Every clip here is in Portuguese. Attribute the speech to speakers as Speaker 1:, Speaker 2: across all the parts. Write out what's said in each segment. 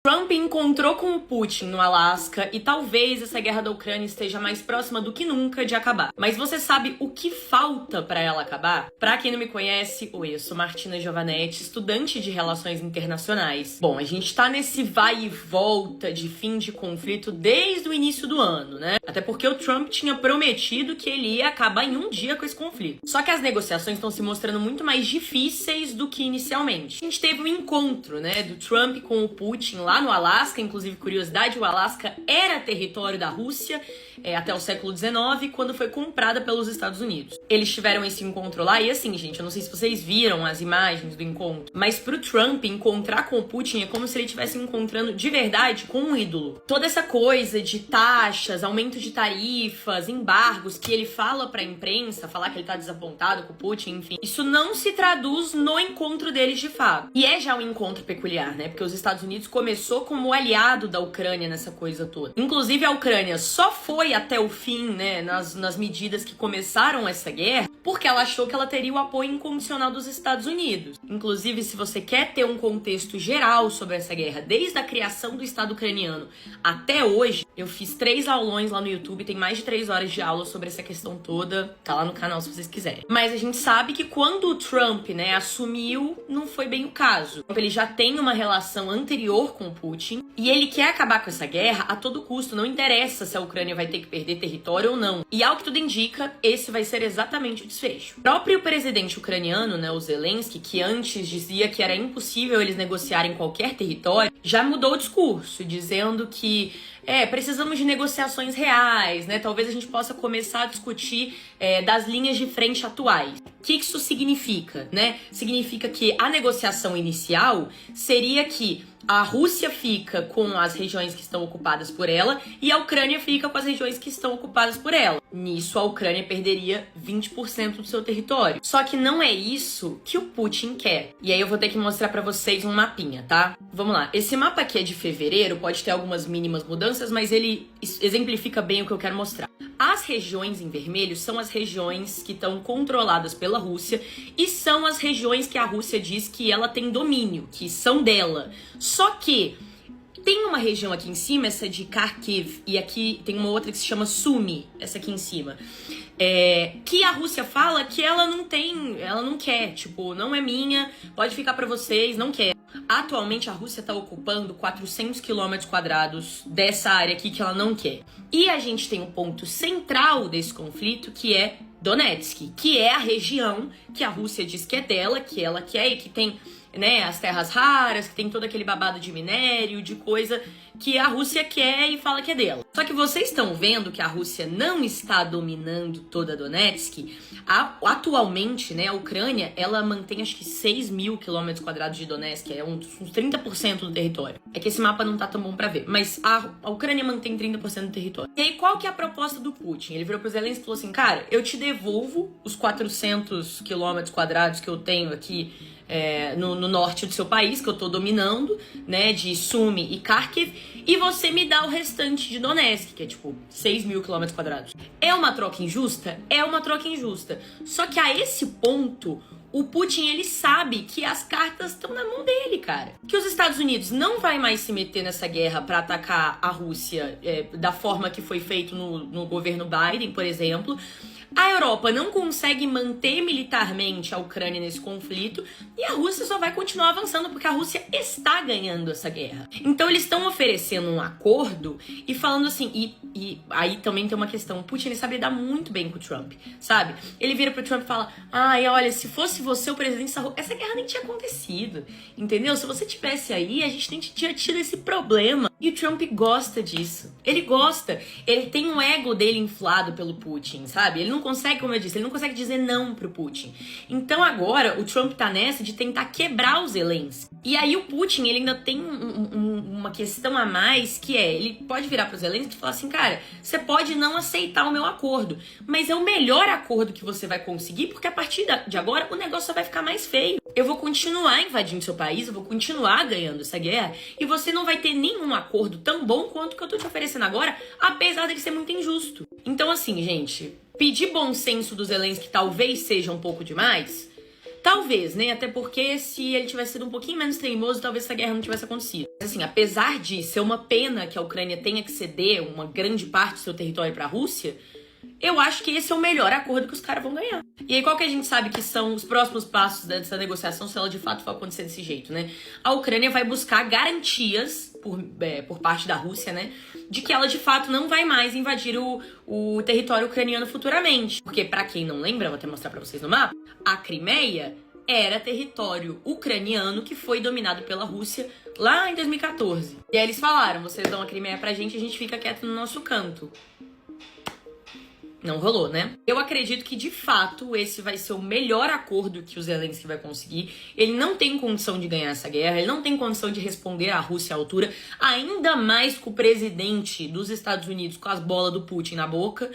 Speaker 1: Trump encontrou com o Putin no Alasca e talvez essa guerra da Ucrânia esteja mais próxima do que nunca de acabar. Mas você sabe o que falta pra ela acabar? Pra quem não me conhece, oi, eu sou Martina Giovanetti, estudante de Relações Internacionais. Bom, a gente tá nesse vai e volta de fim de conflito desde o início do ano, né? Até porque o Trump tinha prometido que ele ia acabar em um dia com esse conflito. Só que as negociações estão se mostrando muito mais difíceis do que inicialmente. A gente teve um encontro, né, do Trump com o Putin lá no Alasca. Inclusive, curiosidade, o Alasca era território da Rússia até o século XIX, quando foi comprada pelos Estados Unidos. Eles tiveram esse encontro lá e assim, gente, eu não sei se vocês viram as imagens do encontro, mas pro Trump encontrar com o Putin é como se ele estivesse encontrando de verdade com um ídolo. Toda essa coisa de taxas, aumento de tarifas, embargos que ele fala pra imprensa, falar que ele tá desapontado com o Putin, enfim, isso não se traduz no encontro deles de fato. E é já um encontro peculiar, né? Porque os Estados Unidos começou como aliado da Ucrânia nessa coisa toda. Inclusive, a Ucrânia só foi até o fim, né, nas medidas que começaram essa guerra, porque ela achou que ela teria o apoio incondicional dos Estados Unidos. Inclusive, se você quer ter um contexto geral sobre essa guerra, desde a criação do Estado ucraniano até hoje, eu fiz 3 aulões lá no YouTube, tem mais de 3 horas de aula sobre essa questão toda, tá lá no canal se vocês quiserem. Mas a gente sabe que quando o Trump, né, assumiu, não foi bem o caso. Ele já tem uma relação anterior com o Putin, e ele quer acabar com essa guerra a todo custo, não interessa se a Ucrânia vai ter que perder território ou não. E ao que tudo indica, esse vai ser exatamente o desfecho. O próprio presidente ucraniano, né, o Zelensky, que antes dizia que era impossível eles negociarem qualquer território, já mudou o discurso, dizendo que precisamos de negociações reais, né? Talvez a gente possa começar a discutir das linhas de frente atuais. O que isso significa, né? Significa que a negociação inicial seria que a Rússia fica com as regiões que estão ocupadas por ela e a Ucrânia fica com as regiões que estão ocupadas por ela. Nisso, a Ucrânia perderia 20% do seu território. Só que não é isso que o Putin quer. E aí eu vou ter que mostrar pra vocês um mapinha, tá? Vamos lá. Esse mapa aqui é de fevereiro, pode ter algumas mínimas mudanças, mas ele exemplifica bem o que eu quero mostrar. As regiões em vermelho são as regiões que estão controladas pela Rússia e são as regiões que a Rússia diz que ela tem domínio, que são dela. Só que tem uma região aqui em cima, essa de Kharkiv, e aqui tem uma outra que se chama Sumy, essa aqui em cima, que a Rússia fala que ela não quer, tipo, não é minha, pode ficar pra vocês, não quer. Atualmente a Rússia tá ocupando 400 km² dessa área aqui que ela não quer. E a gente tem um ponto central desse conflito, que é Donetsk, que é a região que a Rússia diz que é dela, que ela quer e que tem, né, as terras raras, que tem todo aquele babado de minério, de coisa que a Rússia quer e fala que é dela. Só que vocês estão vendo que a Rússia não está dominando toda a Donetsk. Atualmente, né, a Ucrânia, ela mantém acho que 6.000 km² de Donetsk, é uns 30% do território. É que esse mapa não tá tão bom pra ver, mas a Ucrânia mantém 30% do território. E aí, qual que é a proposta do Putin? Ele virou pro Zelensky e falou assim, cara, eu te devolvo os 400 km² que eu tenho aqui no norte do seu país, que eu tô dominando, né, de Sumy e Kharkiv, e você me dá o restante de Donetsk, que é tipo 6.000 km². É uma troca injusta? É uma troca injusta. Só que a esse ponto, o Putin, ele sabe que as cartas estão na mão dele, cara. Que os Estados Unidos não vai mais se meter nessa guerra pra atacar a Rússia da forma que foi feito no governo Biden, por exemplo. A Europa não consegue manter militarmente a Ucrânia nesse conflito e a Rússia só vai continuar avançando porque a Rússia está ganhando essa guerra. Então eles estão oferecendo um acordo e falando assim, e aí também tem uma questão, o Putin ele sabe lidar muito bem com o Trump, sabe? Ele vira pro Trump e fala, ai, olha, se fosse você o presidente, essa guerra nem tinha acontecido, entendeu? Se você tivesse aí, a gente nem tinha tido esse problema. E o Trump gosta disso. Ele gosta. Ele tem um ego dele inflado pelo Putin, sabe? Ele não consegue, como eu disse, ele não consegue dizer não pro Putin. Então agora o Trump tá nessa de tentar quebrar os Zelensky. E aí o Putin, ele ainda tem uma questão a mais, que ele pode virar pro Zelensky e falar assim, cara, você pode não aceitar o meu acordo, mas é o melhor acordo que você vai conseguir, porque a partir de agora o negócio só vai ficar mais feio. Eu vou continuar invadindo seu país, eu vou continuar ganhando essa guerra, e você não vai ter nenhum acordo tão bom quanto o que eu tô te oferecendo agora, apesar dele ser muito injusto. Então assim, gente, pedir bom senso do Zelensky talvez seja um pouco demais. Talvez, né? Até porque se ele tivesse sido um pouquinho menos teimoso, talvez essa guerra não tivesse acontecido. Assim, apesar de ser uma pena que a Ucrânia tenha que ceder uma grande parte do seu território para a Rússia, eu acho que esse é o melhor acordo que os caras vão ganhar. E aí, qual que a gente sabe que são os próximos passos dessa negociação, se ela de fato for acontecer desse jeito, né? A Ucrânia vai buscar garantias por parte da Rússia, né? De que ela de fato não vai mais invadir o território ucraniano futuramente. Porque, pra quem não lembra, vou até mostrar pra vocês no mapa, a Crimeia era território ucraniano que foi dominado pela Rússia lá em 2014. E aí eles falaram, vocês dão a Crimeia pra gente, a gente fica quieto no nosso canto. Não rolou, né? Eu acredito que, de fato, esse vai ser o melhor acordo que o Zelensky vai conseguir. Ele não tem condição de ganhar essa guerra, ele não tem condição de responder à Rússia à altura, ainda mais com o presidente dos Estados Unidos com as bolas do Putin na boca.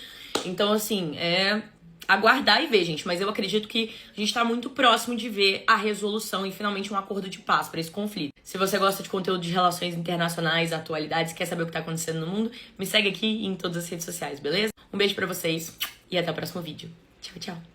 Speaker 1: Então, assim, aguardar e ver, gente. Mas eu acredito que a gente tá muito próximo de ver a resolução e finalmente um acordo de paz para esse conflito. Se você gosta de conteúdo de relações internacionais, atualidades, quer saber o que tá acontecendo no mundo, me segue aqui em todas as redes sociais, beleza? Um beijo pra vocês e até o próximo vídeo. Tchau, tchau.